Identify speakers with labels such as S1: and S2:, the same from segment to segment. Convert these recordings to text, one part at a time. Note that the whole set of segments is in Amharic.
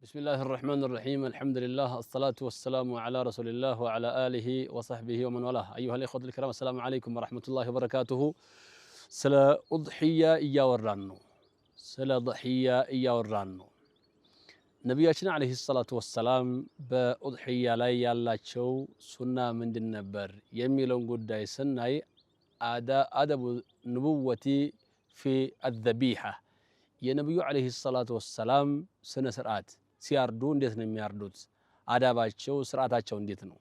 S1: بسم الله الرحمن الرحيم الحمد لله الصلاة والسلام على رسول الله وعلى آله وصحبه ومن والاه أيها الإخوة الكرام السلام عليكم ورحمة الله وبركاته سلا أضحية إياورانو سلا ضحية إياورانو نبينا عليه الصلاة والسلام بأضحية لا يالاتشو سنة من النبر يميلون قد سنة أدب نبوتي في الذبيحة يا نبي عليه الصلاة والسلام سنة سرعات ሲያርዱ እንዴት ነው የሚያርዱት አዳባቸው ስርዓታቸው እንዴት ነው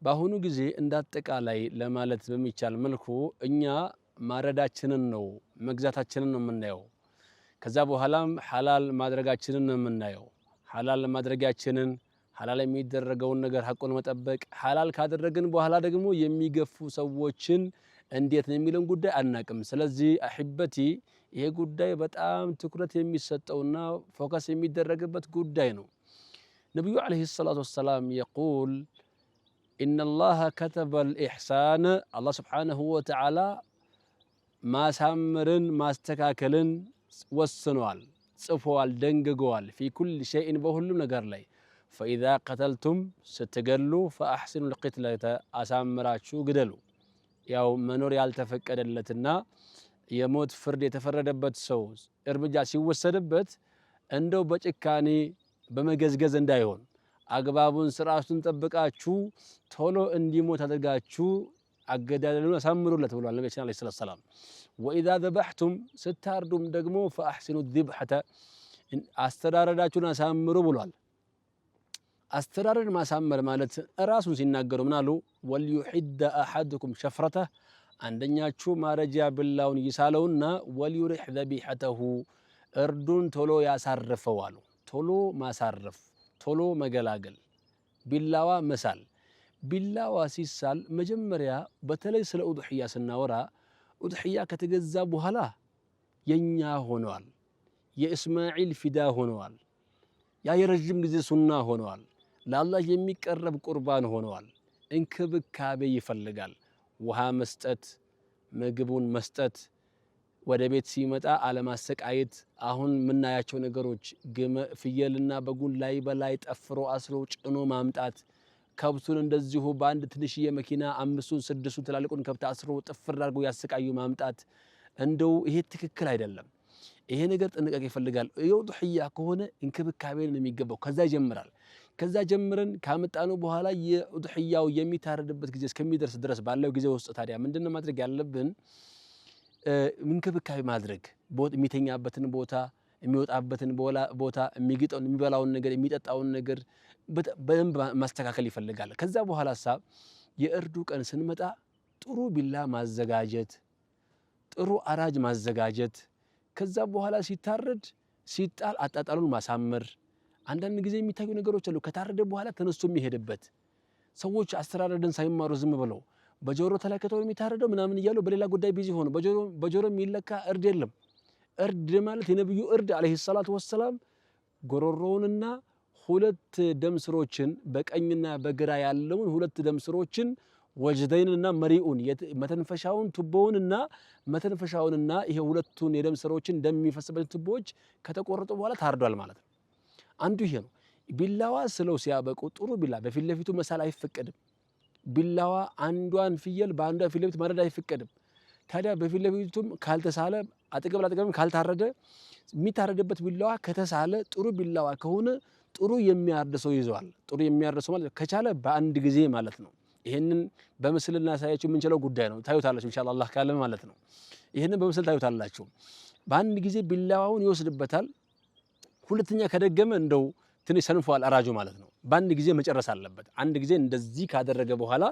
S1: በአሁኑ ጊዜ እንዳጠቃላይ ለማለት በሚቻል መልኩ እኛ ማረዳችንን ነው መግዛታችንን ነው የምናየው ከዛ በኋላም ሐላል ማድረጋችንን ነው የምናየው ሐላል ማድረጋችንን ሐላል የሚደረገውን ነገር ሐቁን መጠበቅ ሐላል ካደረግን በኋላ ደግሞ የሚገፉ ሰዎችን እንዴት ነው የሚለን ጉዳይ አናቅም ስለዚህ አህበቲ ይሄ ጉዳይ በጣም ትኩረት የሚሰጠውና ፎከስ የሚደረግበት ጉዳይ ነው ነብዩ አለይሂ ሰላቱ ወሰለም يقول ان الله كتب الاحسان الله سبحانه وتعالى ማሳመርን ማስተካከልን ወስኗል ጽፏል ደንግጓል في كل شيء በሁሉም ነገር ላይ فاذا قتلتم ስትገሉ فاحسنوا القتله አሳምራችሁ ግደሉ ያው መኖር ያልተፈቀደለትና የሞት ፍርድ የተፈረደበት ሰው እርምጃ ሲወሰድበት እንደው በጭካኔ በመገዝገዝ እንዳይሆን አግባቡን ስርዓቱን ጠብቃችሁ ቶሎ እንዲሞት አድርጋችሁ አገዳደሉን አሳምሩለት ብሏል ነብያችን አለይሂ ሰላም وإذا ذبحتم ስታርዱም ደግሞ فأحسنوا الذبحة አስተዳረዳችሁን አሳምሩ ብሏል አስተዳረድ ማሳመር ማለት ራሱን ሲናገሩ ምናሉ ወልዩሂድ أحدكم شفرته አንደኛችሁ ማረጃ ብላውን ይሳለውና ወልዩሪህ ذبيحته እርዱን ቶሎ ያሳርፈዋል ቶሎ ማሳረፍ ቶሎ መገላገል ቢላዋ መሳል ቢላዋ ሲሳል መጀመሪያ በተለይ ስለ ኡድህያ ስናወራ ኡድህያ ከተገዛ በኋላ የኛ ሆነዋል የእስማኤል ፊዳ ሆነዋል ያ የረጅም ጊዜ ሱና ሆነዋል ለአላህ የሚቀርብ ቁርባን ሆነዋል እንክብካቤ ይፈልጋል ውሃ መስጠት ምግቡን መስጠት ወደ ቤት ሲመጣ አለማሰቃየት አሁን ምናያቸው ነገሮች ፍየልና በጉን ላይ በላይ ጠፍሮ አስሮ ጭኖ ማምጣት ከብቱን እንደዚሁ በአንድ ትንሽዬ መኪና 5-6 ትላልቁን ከብት አስሮ ጥፍር አድርገው ያሰቃዩ ማምጣት እንደው ይሄ ትክክል አይደለም ይሄ ነገር ጥንቃቄ ይፈልጋል የኡድህያ ከሆነ እንክብካቤን የሚገባው ከዛ ይጀምራል ከዛ ጀምረን ካመጣነው በኋላ የኡድህያው የሚታረድበት ጊዜ እስከሚደርስ ድረስ ባለው ጊዜ ውስጥ ታዲያ ምንድነው ማድረግ ያለብን እንክብካቤ ማድረግ የሚተኛበትን ቦታ የሚወጣበትን ቦታ የሚግጠውን የሚበላውን ነገር የሚጠጣውን ነገር በደንብ ማስተካከል ይፈልጋል ከዛ በኋላሳ የእርዱ ቀን ስንመጣ ጥሩ ቢላ ማዘጋጀት ጥሩ አራጅ ማዘጋጀት ከዛ በኋላ ሲታረድ ሲጣል አጣጣሉን ማሳመር አንዳንድ ጊዜ የሚታዩ ነገሮች አሉ ከታረደ በኋላ ተነስቶ የሚሄድበት ሰዎች አስተራረድን ሳይማሩ ዝም ብለው በጆሮ ተለከተው የሚታረደው ምናምን ይያሉ በሌላ ጉዳይ ቢዚ ሆኖ በጆሮ የሚለካ እርድ የለም እርድ ማለት የነብዩ እርድ አለይሂ ሰላቱ ወሰለም ጎሮሮውንና ሁለት ደምስሮችን በቀኝና በግራ ያለውን ሁለት ደምስሮችን ወጅደይንና መሪኡን መተንፈሻውን ቱቦውንና መተንፈሻውንና ይሄ ሁለቱን የደምስሮችን እንደሚፈስበት ቱቦዎች ከተቆረጡ በኋላ ታርዷል ማለት ነው አንዱ ይሄ ነው ቢላዋ ስለው ሲያበቁ ጥሩ ቢላ በፊት ለፊቱ መሳል አይፈቀድም ቢላዋ አንዷን ፍየል በአንዷ ፊት ለፊት ማረድ አይፈቀድም ታዲያ በፊት ለፊቱም ካልተሳለ አጠገብም ካልታረደ የሚታረድበት ቢላዋ ከተሳለ ጥሩ ቢላዋ ከሆነ ጥሩ የሚያርድ ሰው ይዘዋል ጥሩ የሚያርድ ሰው ማለት ከቻለ በአንድ ጊዜ ማለት ነው ይሄንን በምስልና ሳያችሁ የምንችለው ጉዳይ ነው ታዩታላችሁ ኢንሻአላህ አላህ ካለ ማለት ነው ይሄንን በምስል ታዩታላችሁ በአንድ ጊዜ ቢላዋውን ይወስድበታል ሁለተኛ ከደገመ እንደው ትንሽ ሰንፏል አራጁ ማለት ነው በአንድ ጊዜ መጨረስ አለበት አንድ ጊዜ እንደዚህ ካደረገ በኋላ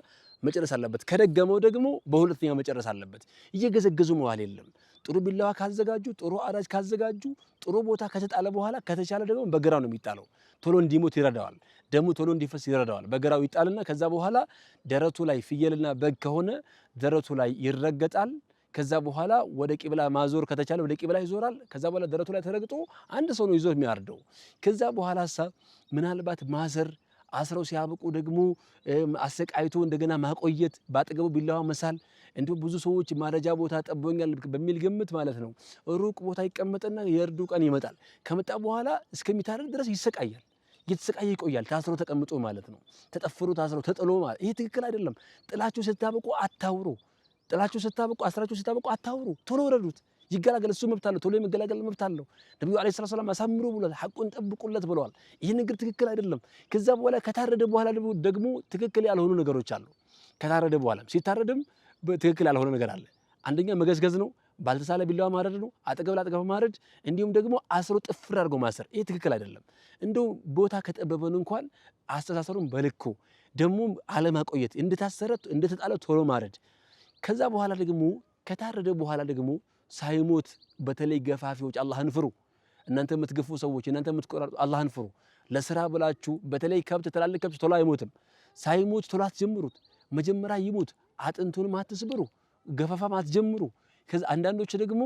S1: መጨረስ አለበት ከደገመው ደግሞ በሁለተኛው መጨረስ አለበት እየገዘገዙ መዋል የለም ጥሩ ቢላዋ ካዘጋጁ ጥሩ አራጅ ካዘጋጁ ጥሩ ቦታ ከተጣለ በኋላ ከተቻለ ደግሞ በግራው ነው የሚጣለው ቶሎ እንዲሞት ይረዳዋል ደሙ ቶሎ እንዲፈስ ይረዳዋል በግራው ይጣልና ከዛ በኋላ ደረቱ ላይ ፍየልና በግ ከሆነ ደረቱ ላይ ይረገጣል ከዛ በኋላ ወደ ቂብላ ማዞር ከተቻለ ወደ ቂብላ ይዞራል ከዛ በኋላ ደረቱ ላይ ተረግጦ አንድ ሰው ነው ይዞ የሚያርደው ከዛ በኋላሳ ምናልባት ማዘር አስረው ሲያበቁ ደግሞ አሰቃይቶ እንደገና ማቆየት፣ ባጠገቡ ቢላዋ መሳል። እንዲሁም ብዙ ሰዎች ማረጃ ቦታ ጠቦኛል በሚል ግምት ማለት ነው ሩቅ ቦታ ይቀመጥና የእርዱ ቀን ይመጣል። ከመጣ በኋላ እስከሚታረድ ድረስ ይሰቃያል። እየተሰቃየ ይቆያል። ታስሮ ተቀምጦ ማለት ነው። ተጠፍሮ ታስሮ ተጥሎ ማለት ይሄ ትክክል አይደለም። ጥላችሁ ስታበቁ አታውሩ። ጥላችሁ ስታበቁ አስራችሁ ስታበቁ አታውሩ። ቶሎ ወረዱት። ይገላገል። እሱ መብት አለው። ቶሎ የመገላገል መብት አለው። ነብዩ አለይሂ ሰላም አሳምሩ ብሏል። ሐቁን ጠብቁለት ብለዋል። ይህ ነገር ትክክል አይደለም። ከዛ በኋላ ከታረደ በኋላ ደግሞ ትክክል ያልሆኑ ነገሮች አሉ። ከታረደ በኋላ ሲታረድም ትክክል ያልሆነ ነገር አለ። አንደኛ መገዝገዝ ነው። ባልተሳለ ቢላዋ ማረድ ነው። አጠገብ ለአጠገብ ማረድ፣ እንዲሁም ደግሞ አስሮ ጥፍር አድርጎ ማሰር። ይህ ትክክል አይደለም። እንደው ቦታ ከጠበበን እንኳን አስተሳሰሩን በልኩ ደግሞ አለማቆየት፣ እንደታሰረ እንደተጣለ ቶሎ ማረድ። ከዛ በኋላ ደግሞ ከታረደ በኋላ ደግሞ ሳይሞት በተለይ ገፋፊዎች አላህን ፍሩ። እናንተ የምትገፉ ሰዎች፣ እናንተ የምትቆራርጡ አላህን ፍሩ። ለስራ ብላችሁ በተለይ ከብት ትላልቅ ከብት ቶሎ አይሞትም። ሳይሞት ቶሎ አትጀምሩት። መጀመሪያ ይሞት። አጥንቱንም አትስብሩ። ገፈፋም አትጀምሩ። ከዛ አንዳንዶች ደግሞ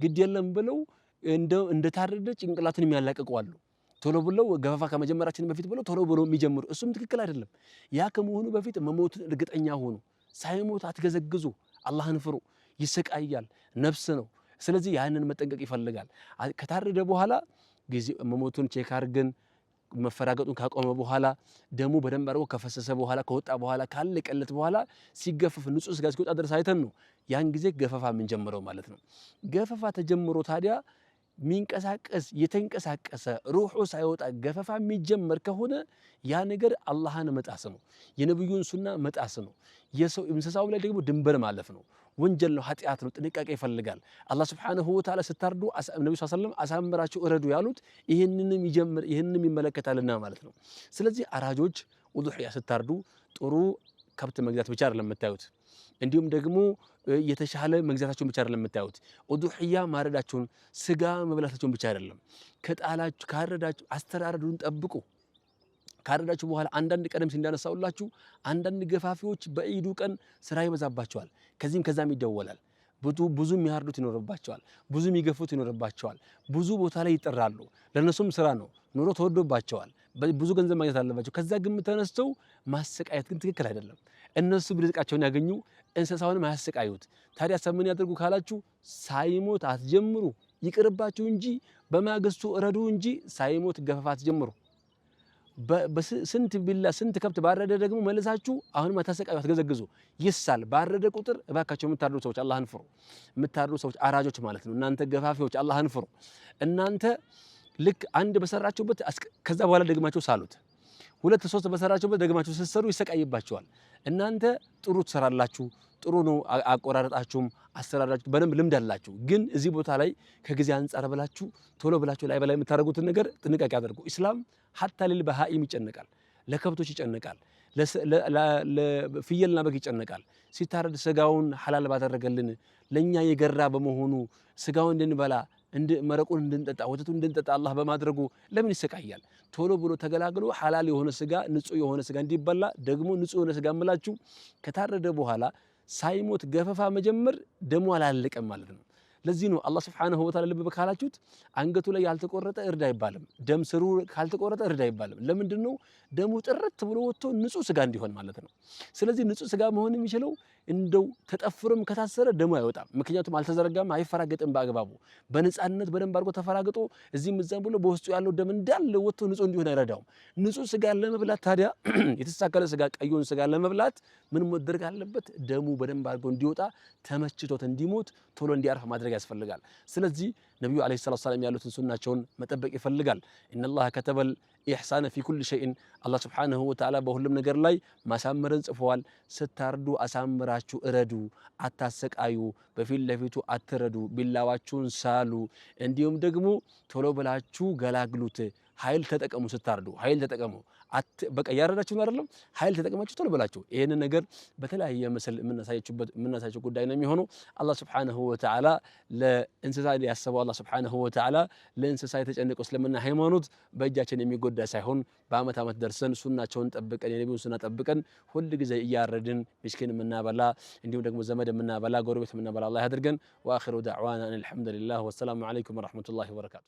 S1: ግድ የለም ብለው እንደታረደ ጭንቅላቱን የሚያላቅቁ አሉ። ቶሎ ብለው ገፈፋ ከመጀመራችን በፊት ብለው ቶሎ ብለው የሚጀምሩ፣ እሱም ትክክል አይደለም። ያ ከመሆኑ በፊት መሞትን እርግጠኛ ሆኑ። ሳይሞት አትገዘግዙ። አላህን ፍሩ። ይሰቃያል፣ ነፍስ ነው። ስለዚህ ያንን መጠንቀቅ ይፈልጋል። ከታረደ በኋላ ጊዜ መሞቱን ቼክ አድርገን መፈራገጡን ካቆመ በኋላ ደሙ በደንብ አድርጎ ከፈሰሰ በኋላ ከወጣ በኋላ ካለቀለት በኋላ ሲገፈፍ ንጹህ ስጋ እስኪወጣ ድረስ አይተን ነው ያን ጊዜ ገፈፋ የምንጀምረው ማለት ነው። ገፈፋ ተጀምሮ ታዲያ ሚንቀሳቀስ የተንቀሳቀሰ ሩሑ ሳይወጣ ገፈፋ የሚጀመር ከሆነ ያ ነገር አላህን መጣስ ነው፣ የነብዩን ሱና መጣስ ነው፣ የሰው እንስሳው ላይ ደግሞ ድንበር ማለፍ ነው፣ ወንጀል ነው፣ ኃጢአት ነው። ጥንቃቄ ይፈልጋል። አላህ ሱብሓነሁ ወተዓላ ስታርዱ ነብዩ ሰለላሁ ዐለይሂ ወሰለም አሳምራችሁ እረዱ ያሉት ይህንንም ይመለከታልና ማለት ነው። ስለዚህ አራጆች ኡዱህያ ስታርዱ ጥሩ ከብት መግዛት ብቻ አይደለም የምታዩት፣ እንዲሁም ደግሞ የተሻለ መግዛታቸውን ብቻ አይደለም የምታዩት። ኡዱህያ ማረዳቸውን ስጋ መብላታቸውን ብቻ አይደለም። ከጣላችሁ ካረዳችሁ አስተራረዱን ጠብቁ። ካረዳችሁ በኋላ አንዳንድ ቀደም ሲል እንዳነሳውላችሁ አንዳንድ ገፋፊዎች በዒዱ ቀን ስራ ይበዛባቸዋል። ከዚህም ከዛም ይደወላል። ብዙ የሚያርዱት ይኖርባቸዋል። ብዙ የሚገፉት ይኖርባቸዋል። ብዙ ቦታ ላይ ይጠራሉ። ለነሱም ስራ ነው፣ ኑሮ ተወዶባቸዋል። ብዙ ገንዘብ ማግኘት አለባቸው። ከዛ ግምት ተነስተው ማሰቃየት ግን ትክክል አይደለም። እነሱ ርዝቃቸውን ያገኙ፣ እንስሳውንም አያሰቃዩት። ታዲያ ምን ያደርጉ ካላችሁ ሳይሞት አትጀምሩ። ይቅርባችሁ እንጂ በማግስቱ እረዱ እንጂ ሳይሞት ገፈፋ አትጀምሩ። በስንት ቢላ ስንት ከብት ባረደ ደግሞ መልሳችሁ አሁንም አታሰቃዩ፣ አትገዘግዙ። ይሳል ባረደ ቁጥር እባካችሁ የምታርዱ ሰዎች አላህን ፍሩ። የምታርዱ ሰዎች አራጆች ማለት ነው። እናንተ ገፋፊዎች አላህን ፍሩ። እናንተ ልክ አንድ በሰራችሁበት ከዛ በኋላ ደግማችሁ ሳሉት። ሁለት ሶስት በሰራችሁበት ደግማችሁ ስትሰሩ ይሰቃይባችኋል። እናንተ ጥሩ ትሰራላችሁ፣ ጥሩ ነው አቆራረጣችሁም፣ አሰራራችሁ በደንብ ልምድ አላችሁ። ግን እዚህ ቦታ ላይ ከጊዜ አንጻር ብላችሁ ቶሎ ብላችሁ ላይ በላይ የምታደርጉትን ነገር ጥንቃቄ አድርጉ። ኢስላም ሐታ ለልበሃኢም ይጨነቃል፣ ለከብቶች ይጨነቃል፣ ለፍየልና በግ ይጨነቃል። ሲታረድ ስጋውን ሐላል ባደረገልን ለኛ የገራ በመሆኑ ስጋውን እንድንበላ መረቁን እንድንጠጣ ወተቱን እንድንጠጣ አላህ በማድረጉ ለምን ይሰቃያል? ቶሎ ብሎ ተገላግሎ ሐላል የሆነ ስጋ ንጹህ የሆነ ስጋ እንዲበላ ደግሞ ንጹህ የሆነ ስጋ ምላችሁ ከታረደ በኋላ ሳይሞት ገፈፋ መጀመር ደሙ አላለቀም ማለት ነው። ለዚህ ነው አላህ ሱብሓነሁ ወተዓላ ልብ ካላችሁት አንገቱ ላይ ያልተቆረጠ እርድ አይባልም። ደም ስሩ ካልተቆረጠ እርድ አይባልም። ለምንድን ነው? ደሙ ጥርት ብሎ ወጥቶ ንጹህ ስጋ እንዲሆን ማለት ነው። ስለዚህ ንጹህ ስጋ መሆን የሚችለው እንደው ተጠፍሮም ከታሰረ ደሙ አይወጣም። ምክንያቱም አልተዘረጋም፣ አይፈራገጥም በአግባቡ። በነፃነት በደንብ አድርጎ ተፈራግጦ እዚህም እዛም ብሎ በውስጡ ያለው ደም እንዳለ ወጥቶ ንጹህ እንዲሆን አይረዳውም። ንጹህ ስጋ ለመብላት ታዲያ የተስተካከለ ስጋ ቀዩን ስጋ ለመብላት ምን መደረግ አለበት? ደሙ በደንብ አድርጎ እንዲወጣ ተመችቶት እንዲሞት ቶሎ እንዲያርፍ ማድረግ ያስፈልጋል። ስለዚህ ነብዩ አለይሂ ሰላቱ ወሰላም ያሉትን ሱናቸውን መጠበቅ ይፈልጋል። ኢነላህ ከተበል ኢሕሳነ ፊ ኩል ሸይን አላህ ሱብሓነሁ ወተዓላ በሁሉም ነገር ላይ ማሳመርን ጽፈዋል። ስታርዱ አሳምራችሁ እረዱ፣ አታሰቃዩ፣ በፊት ለፊቱ አትረዱ፣ ቢላዋችሁን ሳሉ፣ እንዲሁም ደግሞ ቶሎ ብላችሁ ገላግሉት። ኃይል ተጠቀሙ። ስታርዱ ኃይል ተጠቀሙ። በቃ ያረዳችሁ ነው አይደለም? ኃይል ተጠቅማችሁ ቶሎ ብላችሁ ይሄንን ነገር በተለያየ ምስል የምናሳያችሁ ጉዳይ ነው የሚሆነው። አላህ ሱብሓነሁ ወተዓላ ለእንስሳ ያሰበው አላህ ሱብሓነሁ ወተዓላ ለእንስሳ የተጨነቀው እስልምና ሃይማኖት በእጃችን የሚጎዳ ሳይሆን በአመት አመት ደርሰን ሱናቸውን ጠብቀን የነቢዩን ሱና ጠብቀን ሁል ጊዜ እያረድን ምስኪን የምናበላ እንዲሁም ደግሞ ዘመድ የምናበላ ጎረቤት የምናበላ አላህ ያድርገን። ወአኺሩ ዳዕዋና አልሐምዱሊላህ ወሰላሙ ዐለይኩም ወረሕመቱላሂ ወበረካቱ።